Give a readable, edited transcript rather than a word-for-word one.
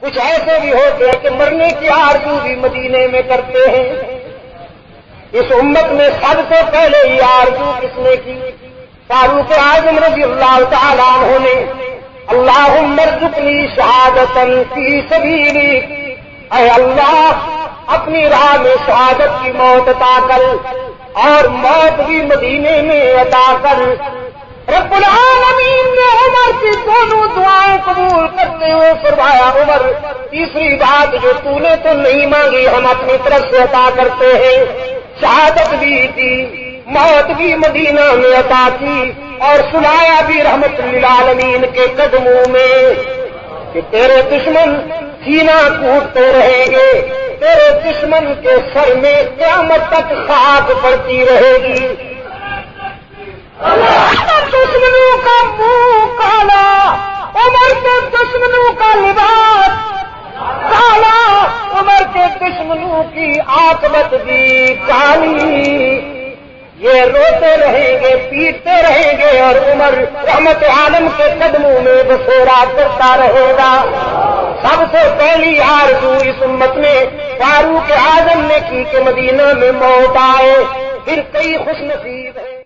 کچھ ایسے بھی ہوتے ہیں کہ مرنے کی آرزو بھی مدینے میں کرتے ہیں. اس امت میں سب سے پہلے یہ آرزو کس نے کی؟ فاروق اعظم رضی اللہ تعالیٰ عنہ نے اللہم ارزقنی شہادۃ فی سبیلک، اے اللہ اپنی راہ میں شہادت کی موت عطا کر اور موت بھی مدینے میں عطا کر. رب العالمین نے عمر کی دونوں دعائیں قبول کرتے ہوئے فرمایا عمر تیسری بات جو تو نے تو نہیں مانگی ہم اپنی طرف سے عطا کرتے ہیں. شہادت بھی دی، موت بھی مدینہ میں عطا کی اور سنایا بھی رحمت للعالمین کے قدموں میں کہ تیرے دشمن سینہ کوٹتے رہیں گے، تیرے دشمن کے سر میں قیامت تک خاک پڑتی رہے گی. دشمنوں کا منہ کالا، عمر کے دشمنوں کا لباس کالا، عمر کے دشمنوں کی عاقبت بھی کالی. یہ روتے رہیں گے، پیٹتے رہیں گے اور عمر رحمت عالم کے قدموں میں بسیرا کرتا رہے گا. سب سے پہلی آرزو اس امت میں فاروق اعظم نے کی کہ مدینہ میں موت آئے. پھر کئی خوش نصیب ہیں